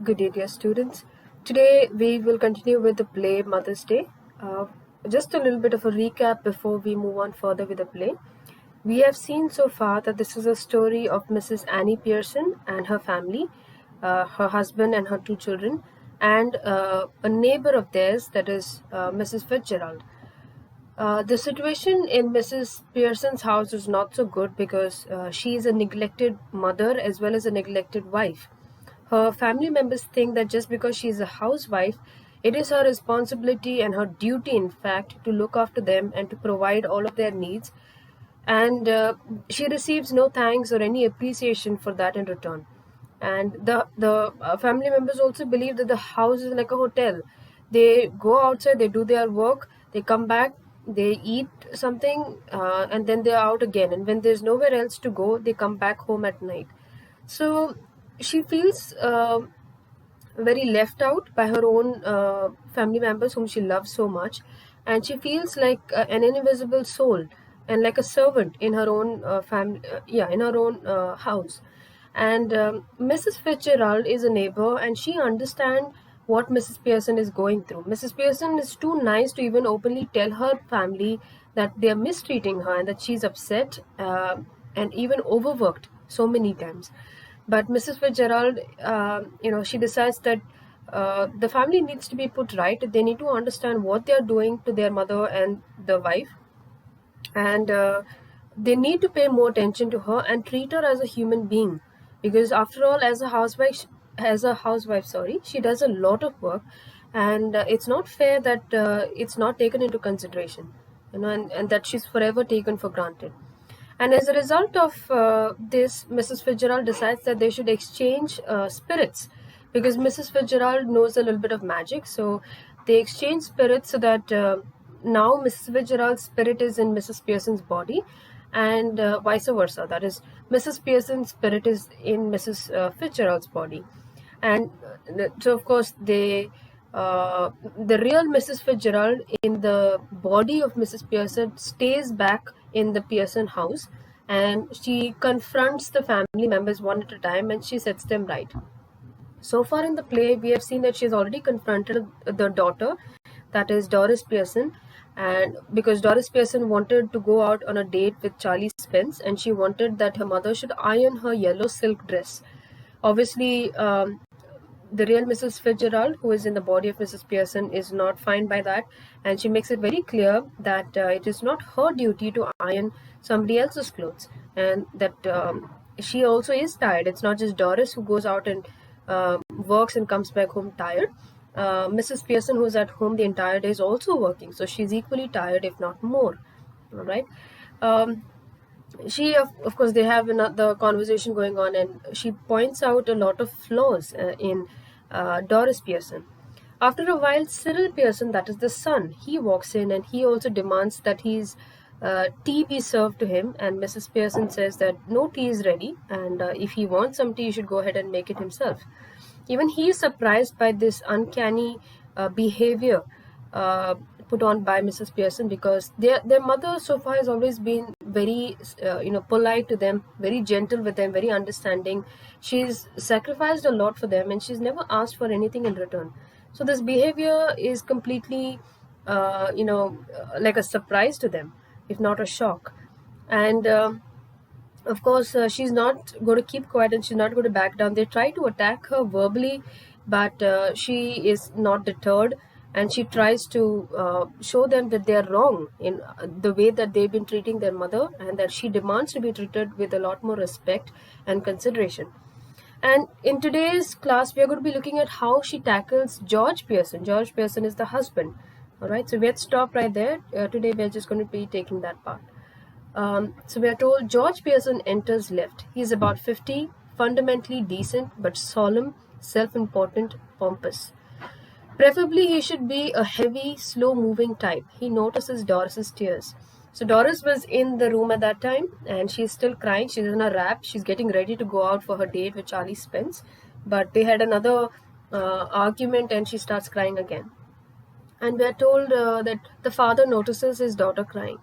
Good day, dear students. Today we will continue with the play Mother's Day. Uh, just a little bit of a recap before we move on further with the play. We have seen so far that this is a story of Mrs. Annie Pearson and her family, her husband and her two children, and a neighbor of theirs, that is Mrs. Fitzgerald. The situation in Mrs. Pearson's house is not so good because she is a neglected mother as well as a neglected wife. Her family members think that just because she is a housewife, it is her responsibility and her duty, in fact, to look after them and to provide all of their needs. And she receives no thanks or any appreciation for that in return. And the family members also believe that the house is like a hotel. They go outside, they do their work, they come back, they eat something, and then they're out again. And when there's nowhere else to go, they come back home at night. So she feels very left out by her own family members whom she loves so much, and she feels like an invisible soul and like a servant in her own in her own house. And Mrs. Fitzgerald is a neighbor, and she understands what Mrs. Pearson is going through. Mrs. Pearson is too nice to even openly tell her family that they are mistreating her and that she's upset and even overworked so many times. But Mrs. Fitzgerald, she decides that the family needs to be put right. They need to understand what they are doing to their mother and the wife, and they need to pay more attention to her and treat her as a human being, because after all, as a housewife, she does a lot of work, and it's not fair that it's not taken into consideration, and that she's forever taken for granted. And as a result of this, Mrs. Fitzgerald decides that they should exchange spirits, because Mrs. Fitzgerald knows a little bit of magic. So they exchange spirits so that now Mrs. Fitzgerald's spirit is in Mrs. Pearson's body, and vice versa. That is, Mrs. Pearson's spirit is in Mrs. Fitzgerald's body. And so, of course, the real Mrs. Fitzgerald in the body of Mrs. Pearson stays back in the Pearson house, and she confronts the family members one at a time and she sets them right. So far in the play, we have seen that she's already confronted the daughter, that is Doris Pearson, and because Doris Pearson wanted to go out on a date with Charlie Spence, and she wanted that her mother should iron her yellow silk dress. Obviously, the real Mrs. Fitzgerald, who is in the body of Mrs. Pearson, is not fine by that, and she makes it very clear that it is not her duty to iron somebody else's clothes, and that she also is tired. It's not just Doris who goes out and works and comes back home tired. Mrs. Pearson, who's at home the entire day, is also working, so she's equally tired, if not more. All right. She of course, they have another conversation going on, and she points out a lot of flaws in Doris Pearson. After a while, Cyril Pearson, that is the son, he walks in, and he also demands that his tea be served to him, and Mrs. Pearson says that no tea is ready, and if he wants some tea, he should go ahead and make it himself. Even he is surprised by this uncanny behavior put on by Mrs. Pearson, because their mother so far has always been very polite to them, very gentle with them, very understanding. She's sacrificed a lot for them, and she's never asked for anything in return. So this behavior is completely like a surprise to them, if not a shock. And of course, she's not going to keep quiet, and she's not going to back down. They try to attack her verbally, but she is not deterred, and she tries to show them that they are wrong in the way that they've been treating their mother, and that she demands to be treated with a lot more respect and consideration. And in today's class, we are going to be looking at how she tackles George Pearson. George Pearson is the husband. All right, so let's stop right there. Today, we're just going to be taking that part. So we are told George Pearson enters left. He is about 50, fundamentally decent but solemn, self-important, pompous. Preferably, he should be a heavy, slow-moving type. He notices Doris's tears. So Doris was in the room at that time, and she's still crying. She's in a wrap. She's getting ready to go out for her date with Charlie Spence. But they had another argument, and she starts crying again. And we are told that the father notices his daughter crying.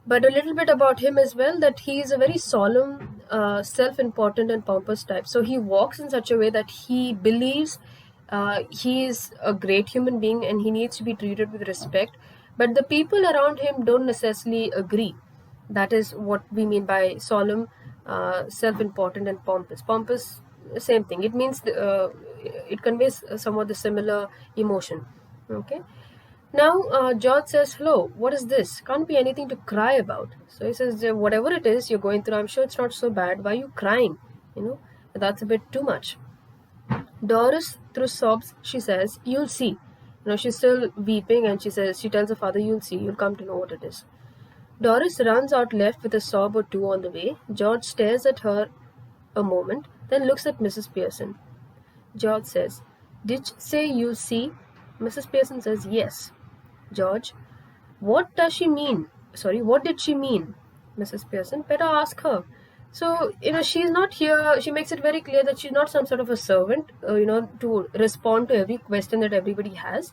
But a little bit about him as well, that he is a very solemn self-important and pompous type. So he walks in such a way that he believes he is a great human being and he needs to be treated with respect. But the people around him don't necessarily agree. That is what we mean by solemn, self-important, and pompous. Pompous, same thing. It means it conveys somewhat the similar emotion. Okay. Now, George says, "Hello, what is this? Can't be anything to cry about." So he says, "Whatever it is you're going through, I'm sure it's not so bad. Why are you crying? You know, that's a bit too much." Doris, through sobs, she says, "You'll see." She's still weeping and she tells her father, "You'll see, you'll come to know what it is." Doris runs out left with a sob or two on the way. George stares at her a moment, then looks at Mrs. Pearson. George says, "Did she say you'll see?" Mrs. Pearson says, "Yes." George, "What does she mean? Sorry, what did she mean?" Mrs. Pearson, "Better ask her." So, she's not here. She makes it very clear that she's not some sort of a servant, to respond to every question that everybody has.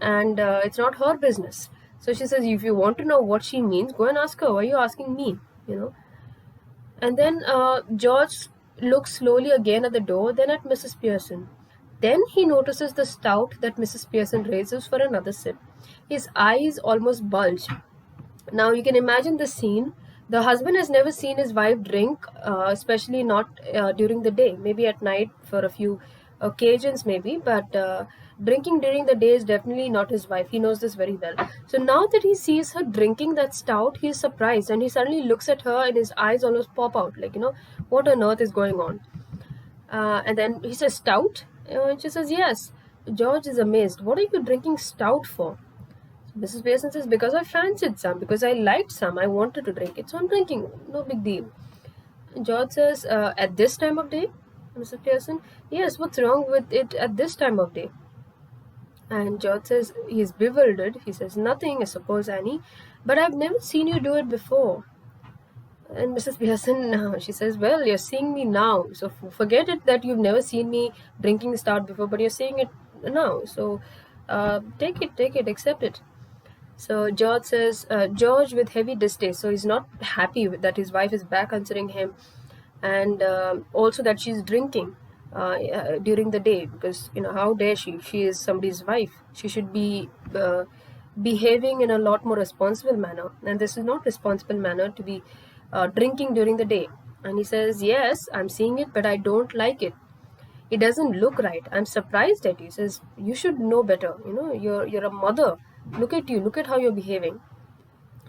And it's not her business. So she says, if you want to know what she means, go and ask her. Why are you asking me? And then George looks slowly again at the door, then at Mrs. Pearson. Then he notices the stout that Mrs. Pearson raises for another sip. His eyes almost bulge. Now you can imagine the scene. The husband has never seen his wife drink, especially not during the day. Maybe at night for a few occasions, maybe, but drinking during the day is definitely not his wife. He knows this very well. So now that he sees her drinking that stout, he's surprised and he suddenly looks at her and his eyes almost pop out, like, what on earth is going on? And then he says, "Stout?" And she says, "Yes." George is amazed. "What are you drinking stout for?" Mrs. Pearson says, "Because I fancied some, because I liked some, I wanted to drink it, so I'm drinking. No big deal." George says, "At this time of day?" Mrs. Pearson, "Yes, what's wrong with it at this time of day?" And George says, he's bewildered. He says, "Nothing, I suppose, Annie, but I've never seen you do it before." And Mrs. Pearson, she says, "Well, you're seeing me now. So forget it that you've never seen me drinking stout before, but you're seeing it now. So take it, accept it." So George says, George with heavy distaste. So he's not happy that his wife is back answering him, and also that she's drinking during the day, because how dare she? She is somebody's wife. She should be behaving in a lot more responsible manner, and this is not responsible manner to be drinking during the day. And he says, "Yes, I'm seeing it, but I don't like it. It doesn't look right. I'm surprised at you." He says, "You should know better. You're a mother. Look at you. Look at how you're behaving."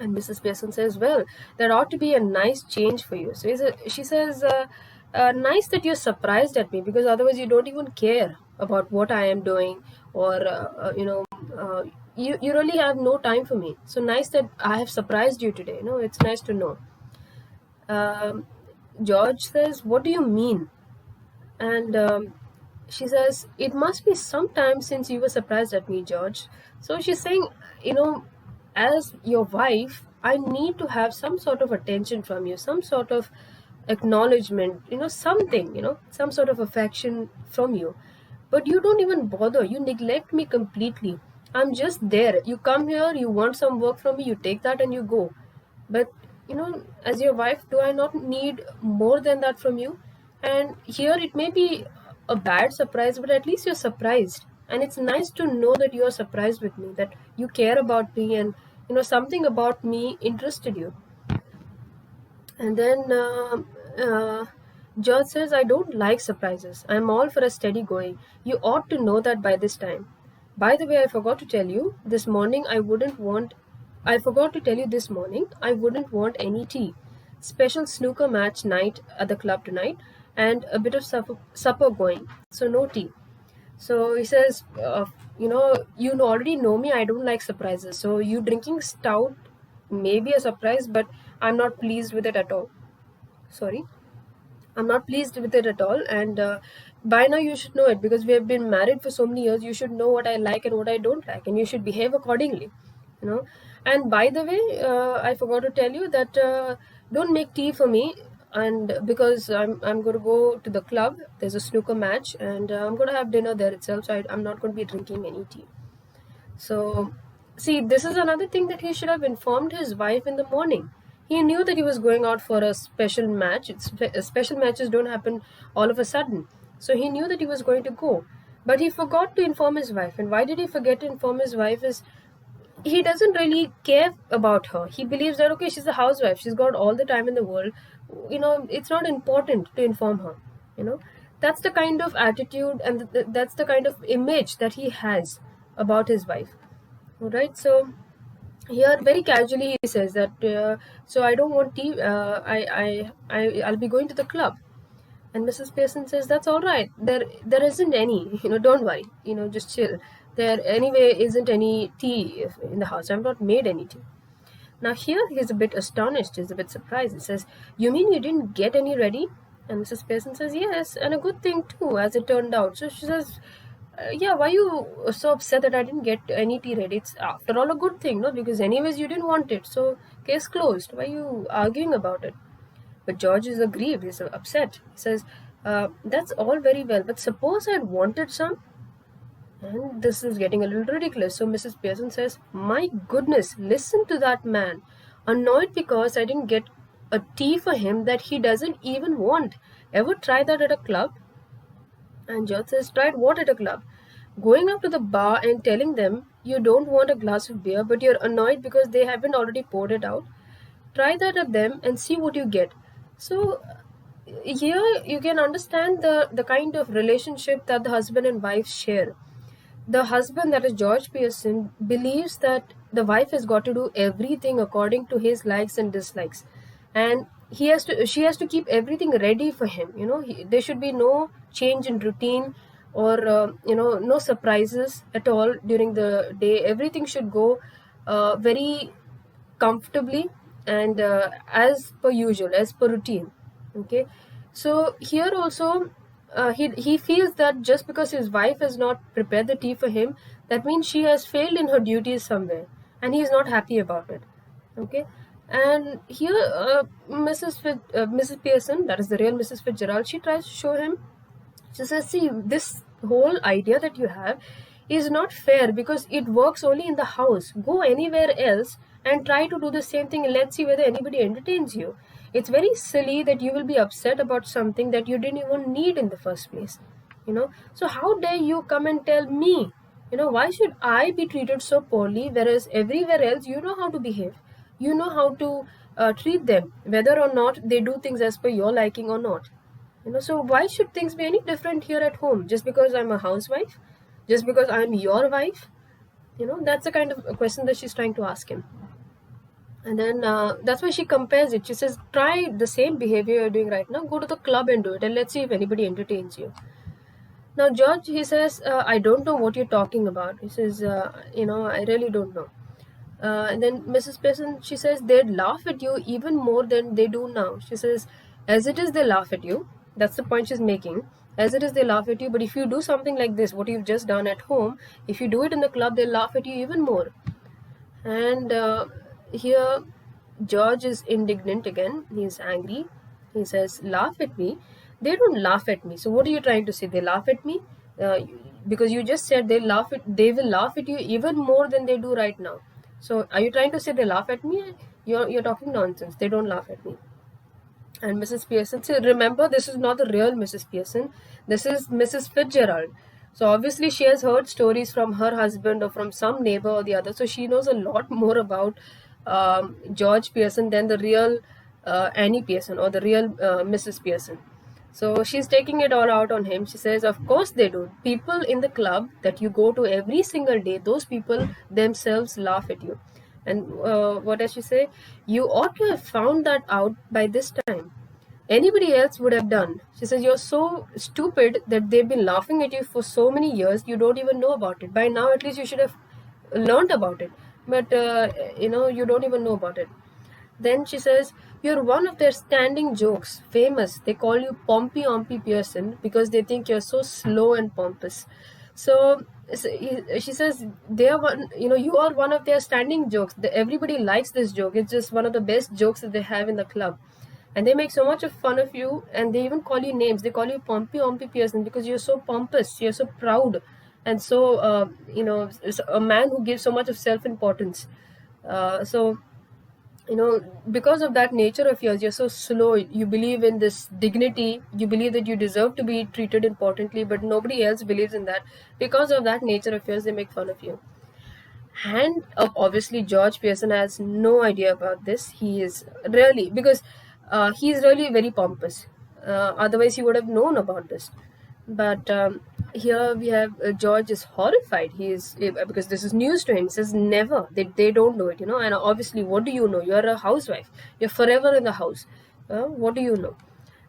And Mrs. Pearson says, "Well, there ought to be a nice change for you." So she says, "Nice that you're surprised at me, because otherwise you don't even care about what I am doing, or you really have no time for me. So nice that I have surprised you today. It's nice to know." Um, George says, "What do you mean?" And she says, "It must be some time since you were surprised at me, George." So she's saying, as your wife, I need to have some sort of attention from you, some sort of acknowledgement, something, some sort of affection from you. But you don't even bother. You neglect me completely. I'm just there. You come here, you want some work from me, you take that and you go. But, as your wife, do I not need more than that from you? And here it may be a bad surprise, but at least you're surprised. And it's nice to know that you're surprised with me, that you care about me, and, something about me interested you. And then George says, "I don't like surprises. I'm all for a steady going. You ought to know that by this time. By the way, I forgot to tell you this morning I forgot to tell you this morning I wouldn't want any tea. Special snooker match night at the club tonight, and a bit of supper going. So no tea." So he says, you already know me. I don't like surprises. So you drinking stout may be a surprise, but I'm not pleased with it at all. Sorry. I'm not pleased with it at all. And by now you should know it, because we have been married for so many years. You should know what I like and what I don't like, and you should behave accordingly. And by the way, I forgot to tell you that don't make tea for me, and because I'm going to go to the club. There's a snooker match, and I'm going to have dinner there itself. So I'm not going to be drinking any tea. So, see, this is another thing that he should have informed his wife in the morning. He knew that he was going out for a special match. Special matches don't happen all of a sudden. So he knew that he was going to go. But he forgot to inform his wife. And why did he forget to inform his wife is he doesn't really care about her. He believes that, okay, she's a housewife. She's got all the time in the world. It's not important to inform her. You know, that's the kind of attitude and that's the kind of image that he has about his wife. All right. So here very casually he says that so I don't want tea, I'll be going to the club. And Mrs. Pearson says that's all right, there isn't any, don't worry, just chill. There anyway isn't any tea in the house. I've not made any tea. Now here he's a bit astonished, he's a bit surprised. He says, you mean you didn't get any ready? And Mrs. Pearson says, yes, and a good thing too, as it turned out. So she says, yeah, why you so upset that I didn't get any tea ready? It's after all a good thing, no? Because anyways you didn't want it. So case closed. Why are you arguing about it? But George is aggrieved. He's upset. He says, that's all very well, but suppose I'd wanted some? And this is getting a little ridiculous. So Mrs. Pearson says, my goodness, listen to that man. Annoyed because I didn't get a tea for him that he doesn't even want. Ever try that at a club? And George says, tried what at a club? Going up to the bar and telling them you don't want a glass of beer, but you're annoyed because they haven't already poured it out. Try that at them and see what you get. So here you can understand the kind of relationship that the husband and wife share. The husband, that is George Pearson, believes that the wife has got to do everything according to his likes and dislikes, and she has to keep everything ready for him. There should be no change in routine or no surprises at all during the day. Everything should go very comfortably and as per usual, as per routine. Okay, so here also he feels that just because his wife has not prepared the tea for him, that means she has failed in her duties somewhere, and he is not happy about it. Okay, and here Mrs. Pearson, that is the real Mrs. Fitzgerald, she tries to show him. She says, see, this whole idea that you have is not fair because it works only in the house. Go anywhere else and try to do the same thing and let's see whether anybody entertains you. It's very silly that you will be upset about something that you didn't even need in the first place. So how dare you come and tell me? Why should I be treated so poorly, whereas everywhere else you know how to behave? You know how to treat them, whether or not they do things as per your liking or not. So why should things be any different here at home? Just because I'm a housewife? Just because I'm your wife? That's the kind of question that she's trying to ask him. And then that's why she compares it. She says, try the same behavior you're doing right now. Go to the club and do it, and let's see if anybody entertains you. Now, George, he says, I don't know what you're talking about. He says, I really don't know. And then Mrs. Pearson, she says, they'd laugh at you even more than they do now. She says, as it is, they laugh at you. That's the point she's making. As it is, they laugh at you. But if you do something like this, what you've just done at home, if you do it in the club, they'll laugh at you even more. And here, George is indignant again. He's angry. He says, laugh at me? They don't laugh at me. So what are you trying to say? They laugh at me? Because you just said they will laugh at you even more than they do right now. So are you trying to say they laugh at me? You're talking nonsense. They don't laugh at me. And Mrs. Pearson said, remember, this is not the real Mrs. Pearson. This is Mrs. Fitzgerald. So obviously she has heard stories from her husband or from some neighbor or the other. So she knows a lot more about George Pearson than the real Annie Pearson or the real Mrs. Pearson. So she's taking it all out on him. She says, of course they do. People in the club that you go to every single day, those people themselves laugh at you. And what does she say? You ought to have found that out by this time. Anybody else would have done. She says, you're so stupid that they've been laughing at you for so many years, you don't even know about it. By now, at least you should have learned about it. But, you don't even know about it. Then she says, you're one of their standing jokes, famous. They call you Pompey Ompy Pearson because they think you're so slow and pompous. So she says, they are one, you are one of their standing jokes. Everybody likes this joke. It's just one of the best jokes that they have in the club. And they make so much of fun of you, and they even call you names. They call you Pompey Ompy Pearson because you're so pompous, you're so proud, and so, a man who gives so much of self-importance. So because of that nature of yours, you're so slow. You believe in this dignity. You believe that you deserve to be treated importantly, but nobody else believes in that. Because of that nature of yours, they make fun of you. And obviously, George Pearson has no idea about this. He is really, because he's really very pompous. Otherwise, he would have known about this. But here we have George is horrified. He is because this is news to him. He says never. They don't know it, And obviously, what do you know? You're a housewife. You're forever in the house. What do you know?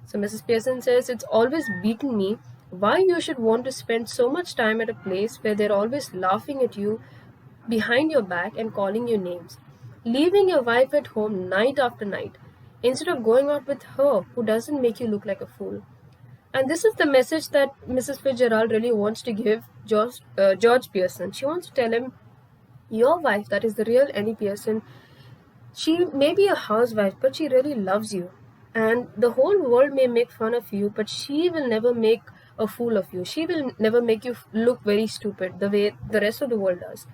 So Mrs. Pearson says it's always beaten me why you should want to spend so much time at a place where they're always laughing at you behind your back and calling you names, leaving your wife at home night after night, instead of going out with her who doesn't make you look like a fool. And this is the message that Mrs. Fitzgerald really wants to give George Pearson. She wants to tell him, your wife, that is the real Annie Pearson, she may be a housewife, but she really loves you. And the whole world may make fun of you, but she will never make a fool of you. She will never make you look very stupid the way the rest of the world does.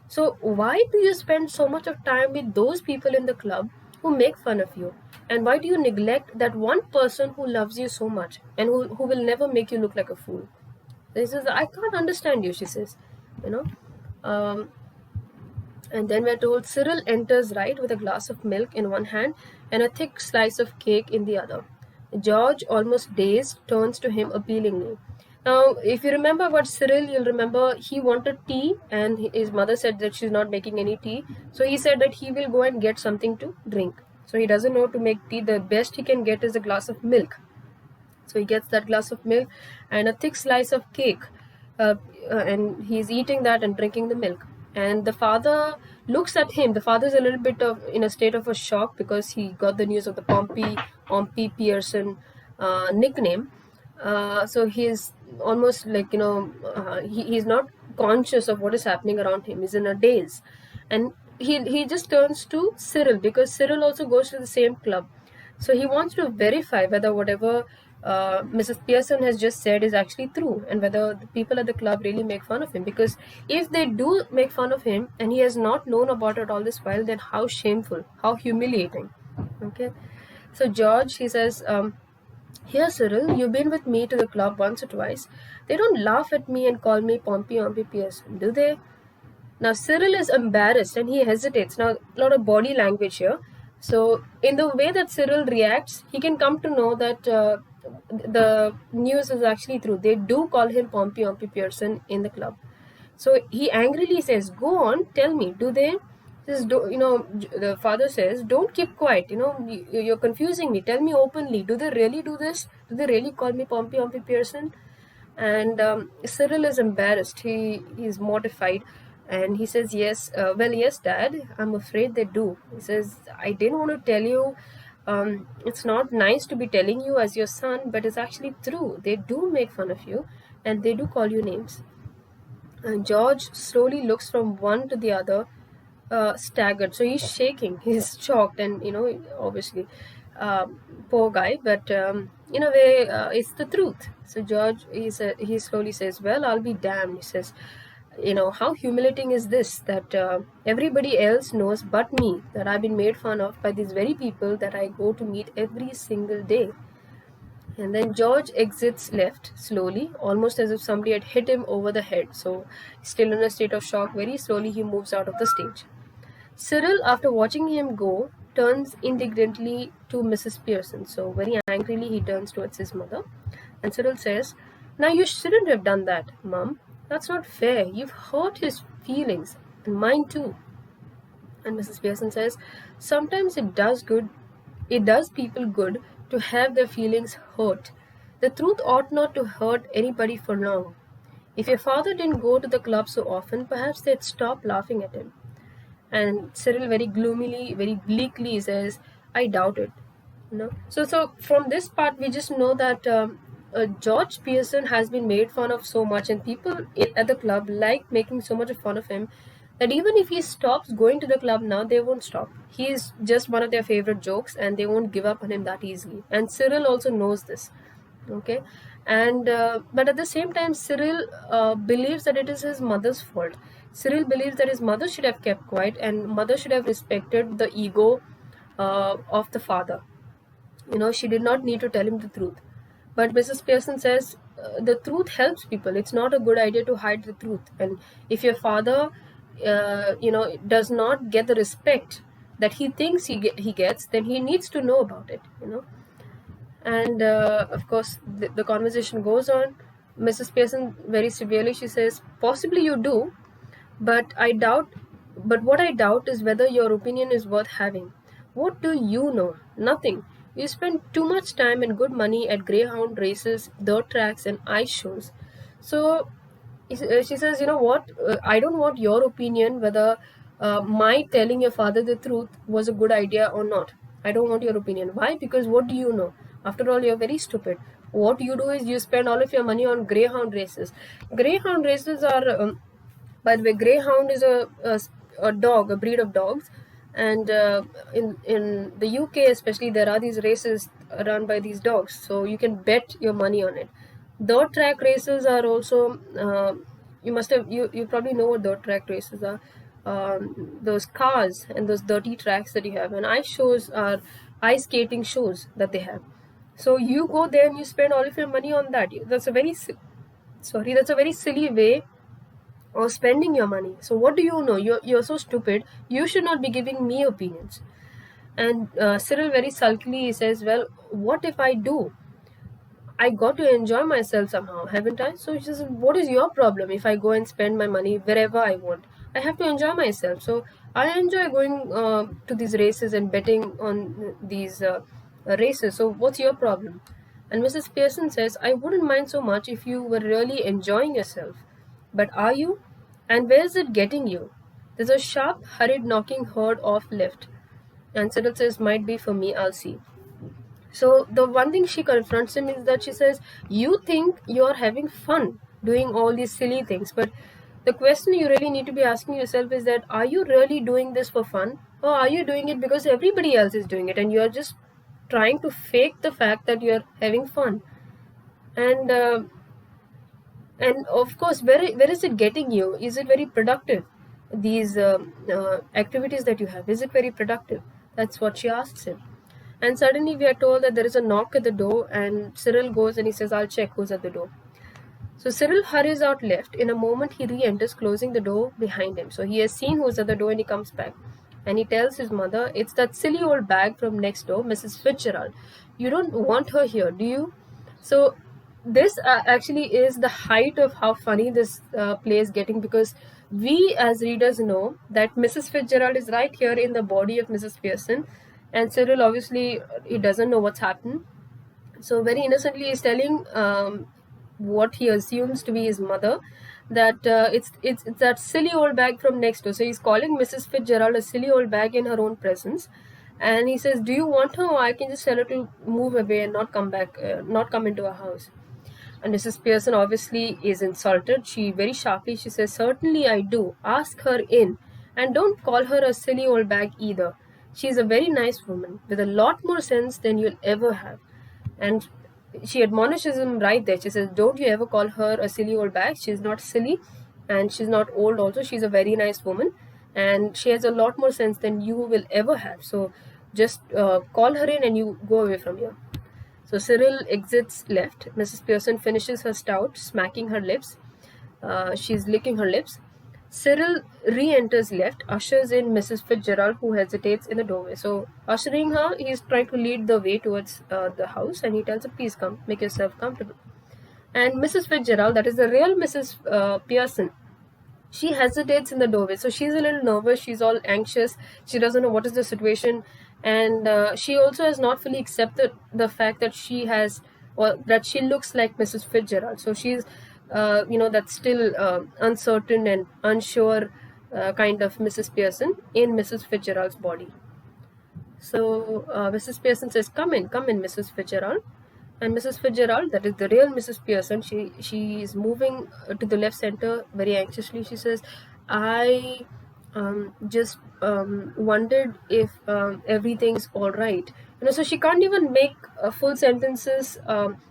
So, why do you spend so much of time with those people in the club who make fun of you? And why do you neglect that one person who loves you so much and who will never make you look like a fool? This is, I can't understand you, she says. You know, um, and then we're told Cyril enters right with a glass of milk in one hand and a thick slice of cake in the other. George, almost dazed, turns to him appealingly. Now, if you remember about Cyril, you'll remember he wanted tea and his mother said that she's not making any tea. So he said that he will go and get something to drink. So he doesn't know to make tea. The best he can get is a glass of milk. So he gets that glass of milk and a thick slice of cake, and he's eating that and drinking the milk. And the father looks at him. The father's a little bit of in a state of a shock because he got the news of the Pompey Pearson nickname. So he's almost like he's not conscious of what is happening around him. He's in a daze, and he just turns to Cyril because Cyril also goes to the same club. So he wants to verify whether whatever Mrs. Pearson has just said is actually true and whether the people at the club really make fun of him. Because if they do make fun of him and he has not known about it all this while, then how shameful, how humiliating. Okay. So George, he says, here, Cyril, you've been with me to the club once or twice. They don't laugh at me and call me Pompey Pearson, do they? Now, Cyril is embarrassed and he hesitates. Now, a lot of body language here. So, in the way that Cyril reacts, he can come to know that the news is actually true. They do call him Pompey Pearson in the club. So, he angrily says, go on, tell me, do they? Says, the father says, don't keep quiet. You're confusing me. Tell me openly. Do they really do this? Do they really call me Pompey Pearson? And Cyril is embarrassed. He is mortified. And he says, yes, yes, Dad, I'm afraid they do. He says, I didn't want to tell you. It's not nice to be telling you as your son, but it's actually true. They do make fun of you and they do call you names. And George slowly looks from one to the other, staggered. So he's shaking. He's shocked, and obviously, poor guy. But in a way, it's the truth. So George, he slowly says, "Well, I'll be damned." He says, how humiliating is this that everybody else knows but me that I've been made fun of by these very people that I go to meet every single day. And then George exits left slowly, almost as if somebody had hit him over the head. So, still in a state of shock, very slowly he moves out of the stage. Cyril, after watching him go, turns indignantly to Mrs. Pearson. So, very angrily, he turns towards his mother. And Cyril says, now you shouldn't have done that, Mum. That's not fair. You've hurt his feelings, and mine too. And Mrs. Pearson says, sometimes it does people good to have their feelings hurt. The truth ought not to hurt anybody for long. If your father didn't go to the club so often, perhaps they'd stop laughing at him. And Cyril very gloomily, very bleakly says, I doubt it. So from this part, we just know that George Pearson has been made fun of so much, and people at the club like making so much fun of him that even if he stops going to the club now, they won't stop. He is just one of their favorite jokes, and they won't give up on him that easily. And Cyril also knows this. Okay, and but at the same time, Cyril believes that it is his mother's fault. Cyril believes that his mother should have kept quiet, and mother should have respected the ego of the father. She did not need to tell him the truth. But Mrs. Pearson says the truth helps people. It's not a good idea to hide the truth. And if your father, does not get the respect that he thinks he gets, then he needs to know about it. And of course, the conversation goes on. Mrs. Pearson very severely, she says, possibly you do, but what I doubt is whether your opinion is worth having. What do you know? Nothing. You spend too much time and good money at greyhound races, dirt tracks, and ice shows. So she says, you know what? I don't want your opinion whether my telling your father the truth was a good idea or not. I don't want your opinion. Why? Because what do you know? After all, you're very stupid. What you do is you spend all of your money on greyhound races. Greyhound races are by the way, greyhound is a dog, a breed of dogs, and in the UK especially, there are these races run by these dogs, so you can bet your money on it. Dirt track races are also you probably know what dirt track races are. Those cars and those dirty tracks that you have, and ice shows are ice skating shows that they have. So you go there and you spend all of your money on that. That's a very that's a very silly way or spending your money. So what do you know? You're so stupid. You should not be giving me opinions. And Cyril very sulkily says, well, what if I do? I got to enjoy myself somehow, haven't I? So she says, what is your problem if I go and spend my money wherever I want? I have to enjoy myself. So I enjoy going to these races and betting on these races. So what's your problem? And Mrs. Pearson says, I wouldn't mind so much if you were really enjoying yourself. But are you? And where is it getting you? There's a sharp, hurried knocking heard off left. And Cyril says, might be for me, I'll see. So the one thing she confronts him is that she says, you think you're having fun doing all these silly things, but the question you really need to be asking yourself is that, are you really doing this for fun? Or are you doing it because everybody else is doing it and you're just trying to fake the fact that you're having fun? And of course, where is it getting you? Is it very productive? These activities that you have, is it very productive? That's what she asks him. And suddenly we are told that there is a knock at the door, and Cyril goes and he says, I'll check who's at the door. So Cyril hurries out left. In a moment, he re-enters, closing the door behind him. So he has seen who's at the door and he comes back. And he tells his mother, it's that silly old bag from next door, Mrs. Fitzgerald. You don't want her here, do you? So this actually is the height of how funny this play is getting, because we as readers know that Mrs. Fitzgerald is right here in the body of Mrs. Pearson, and Cyril obviously he doesn't know what's happened. So very innocently he's telling what he assumes to be his mother, that it's that silly old bag from next door. So he's calling Mrs. Fitzgerald a silly old bag in her own presence, and he says, do you want her, or I can just tell her to move away and not come back, not come into our house? And Mrs. Pearson obviously is insulted. She very sharply, she says, certainly I do. Ask her in. And don't call her a silly old bag either. She's a very nice woman with a lot more sense than you'll ever have. And she admonishes him right there. She says, don't you ever call her a silly old bag. She's not silly and she's not old also. She's a very nice woman and she has a lot more sense than you will ever have. So just call her in and you go away from here. So Cyril exits left. Mrs. Pearson finishes her stout, smacking her lips. She's licking her lips. Cyril re-enters left, ushers in Mrs. Fitzgerald, who hesitates in the doorway. So ushering her, he's trying to lead the way towards the house, and he tells her, please come, make yourself comfortable. And Mrs. Fitzgerald, that is the real Mrs. Pearson, she hesitates in the doorway. So she's a little nervous, she's all anxious, she doesn't know what is the situation, and she also has not fully accepted the fact that she has, or that she looks like Mrs. Fitzgerald. So she's that's still uncertain and unsure kind of Mrs. Pearson in Mrs. Fitzgerald's body. So Mrs. Pearson says, come in, Mrs. Fitzgerald. And Mrs. Fitzgerald, that is the real Mrs. Pearson, she is moving to the left center very anxiously. She says, I just wondered if everything's all right. So she can't even make full sentences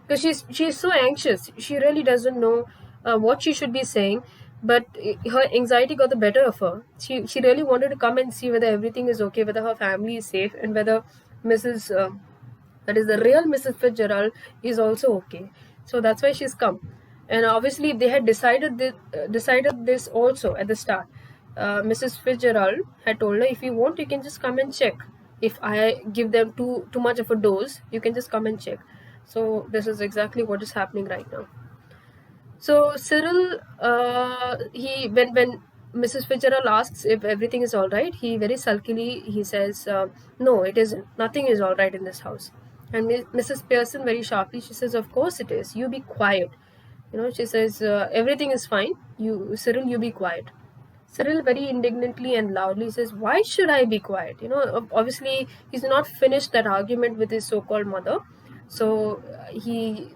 because she's so anxious. She really doesn't know what she should be saying. but her anxiety got the better of her. She really wanted to come and see whether everything is okay, whether her family is safe, and whether Mrs. That is the real Mrs. Fitzgerald is also okay. So that's why she's come. And obviously they had decided this also at the start. Mrs. Fitzgerald had told her, if you want, you can just come and check. If I give them too much of a dose, you can just come and check. So this is exactly what is happening right now. So Cyril, he when Mrs. Fitzgerald asks if everything is all right, he very sulkily he says, "No, it isn't. Nothing is all right in this house." And Mrs. Pearson very sharply she says, "Of course it is. You be quiet." She says, "Everything is fine. You, Cyril, you be quiet." Cyril very indignantly and loudly says, "Why should I be quiet?" Obviously he's not finished that argument with his so-called mother, so he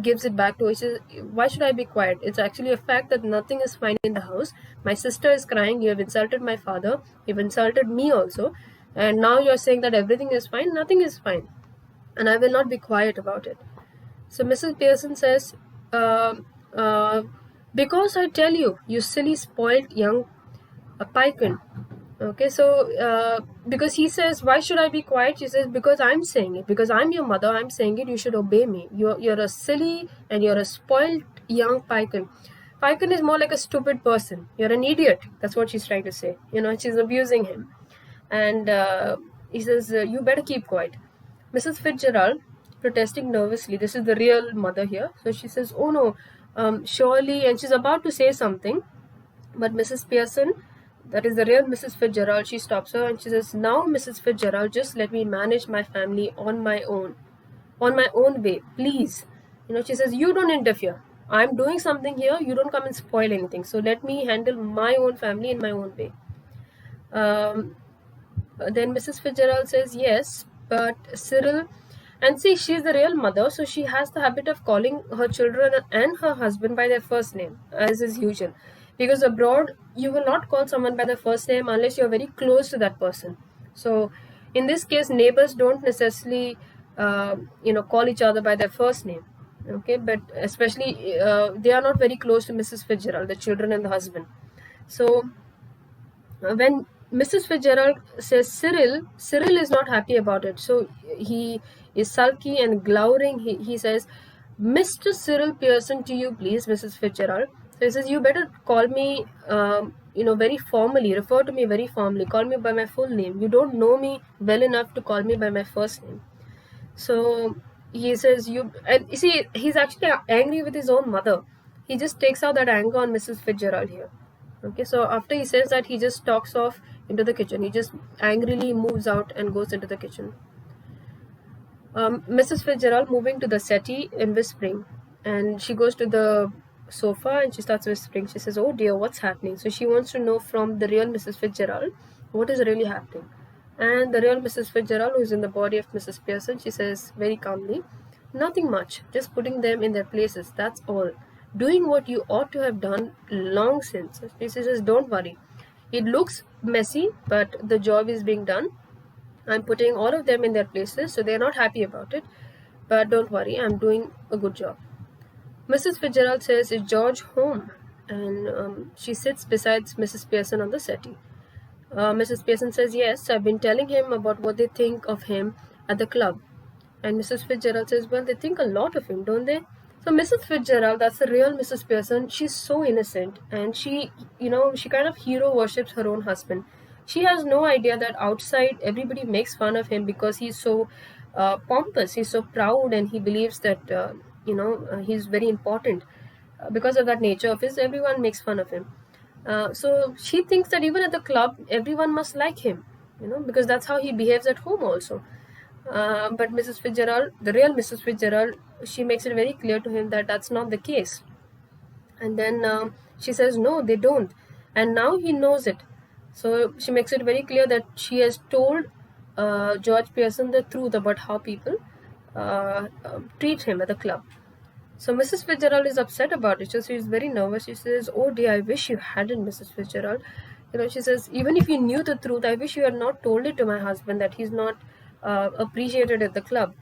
gives it back to her. He says, "Why should I be quiet? It's actually a fact that nothing is fine in the house. My sister is crying. You have insulted my father. You've insulted me also, and now you're saying that everything is fine. Nothing is fine, and I will not be quiet about it." So Mrs. Pearson says, uh, uh, "Because I tell you, you silly, spoiled young Python." Okay, so because he says, "Why should I be quiet?" She says, "Because I'm saying it. Because I'm your mother. I'm saying it. You should obey me. You're a silly and you're a spoiled young Python. Python is more like a stupid person. You're an idiot." That's what she's trying to say. She's abusing him, and he says, "You better keep quiet." Mrs. Fitzgerald, protesting nervously, this is the real mother here. So she says, "Oh no, surely," and she's about to say something, but Mrs. Pearson, that is the real Mrs. Fitzgerald, she stops her and she says, "Now, Mrs. Fitzgerald, just let me manage my family on my own way, please." She says, "You don't interfere. I'm doing something here. You don't come and spoil anything. So let me handle my own family in my own way." Um, then Mrs. Fitzgerald says, "Yes, but Cyril," and see, she's the real mother, so she has the habit of calling her children and her husband by their first name, as is usual. Because abroad, you will not call someone by their first name unless you're very close to that person. So, in this case, neighbors don't necessarily, call each other by their first name. Okay, but especially they are not very close to Mrs. Fitzgerald, the children and the husband. So, when Mrs. Fitzgerald says Cyril is not happy about it. So he is sulky and glowering. He says, "Mr. Cyril Pearson, to you, please, Mrs. Fitzgerald." So he says, "You better call me, very formally, refer to me very formally, call me by my full name. You don't know me well enough to call me by my first name." So he says, and you see, he's actually angry with his own mother. He just takes out that anger on Mrs. Fitzgerald here. Okay, so after he says that, he just stalks off into the kitchen. He just angrily moves out and goes into the kitchen. Mrs. Fitzgerald moving to the settee and whispering, and she goes to the sofa and she starts whispering. She says, "Oh dear, what's happening?" So she wants to know from the real Mrs. Fitzgerald what is really happening. And the real Mrs. Fitzgerald, who is in the body of Mrs. Pearson, she says very calmly, "Nothing much, just putting them in their places, that's all. Doing what you ought to have done long since." She says, "Don't worry. It looks messy, but the job is being done. I'm putting all of them in their places, so they're not happy about it. But don't worry, I'm doing a good job." Mrs. Fitzgerald says, "Is George home?" And she sits beside Mrs. Pearson on the settee. Mrs. Pearson says, "Yes, I've been telling him about what they think of him at the club." And Mrs. Fitzgerald says, "Well, they think a lot of him, don't they?" So Mrs. Fitzgerald, that's the real Mrs. Pearson, she's so innocent, and she kind of hero worships her own husband. She has no idea that outside everybody makes fun of him because he's so pompous, he's so proud, and he believes that he's very important. Because of that nature of his, everyone makes fun of him. So she thinks that even at the club, everyone must like him, because that's how he behaves at home also. But Mrs. Fitzgerald, the real Mrs. Fitzgerald, she makes it very clear to him that that's not the case. And then she says, "No, they don't." And now he knows it. So she makes it very clear that she has told George Pearson the truth about how people treat him at the club. So Mrs. Fitzgerald is upset about it. So she's very nervous. She says, "Oh dear, I wish you hadn't, Mrs. Fitzgerald." She says, "Even if you knew the truth, I wish you had not told it to my husband that he's not appreciated at the club."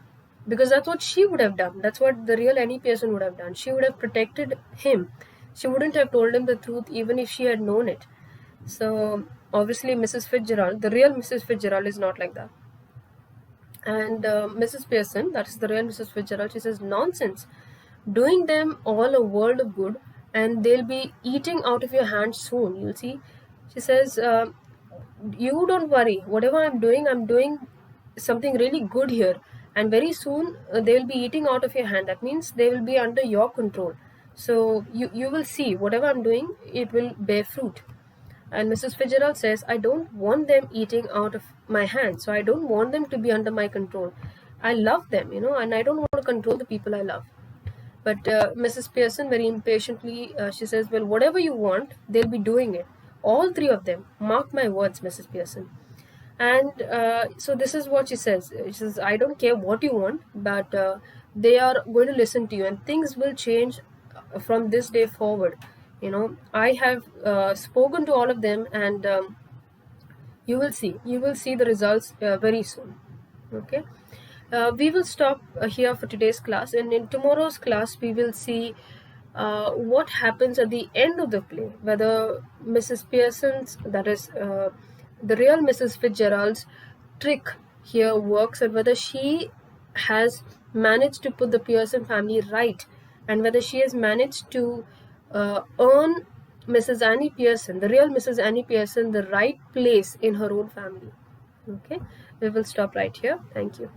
Because that's what she would have done. That's what the real Annie Pearson would have done. She would have protected him. She wouldn't have told him the truth even if she had known it. So obviously, Mrs. Fitzgerald, the real Mrs. Fitzgerald, is not like that. And Mrs. Pearson, that is the real Mrs. Fitzgerald, she says, nonsense. Doing them all a world of good, and they'll be eating out of your hands soon. You'll see. She says, you don't worry. Whatever I'm doing something really good here. And very soon they will be eating out of your hand. That means they will be under your control. So you will see whatever I'm doing, it will bear fruit. And Mrs. Fitzgerald says, I don't want them eating out of my hand. So I don't want them to be under my control. I love them, and I don't want to control the people I love. But Mrs. Pearson, very impatiently, she says, well, whatever you want, they'll be doing it. All three of them. Mark my words, Mrs. Pearson. And so this is what she says. She says, I don't care what you want, but they are going to listen to you, and things will change from this day forward. I have spoken to all of them, and you will see the results very soon. Okay. We will stop here for today's class, and in tomorrow's class we will see what happens at the end of the play, whether Mrs. Pearson's, that is the real Mrs. Fitzgerald's trick here works, and whether she has managed to put the Pearson family right, and whether she has managed to earn Mrs. Annie Pearson, the real Mrs. Annie Pearson, the right place in her own family. Okay, we will stop right here. Thank you.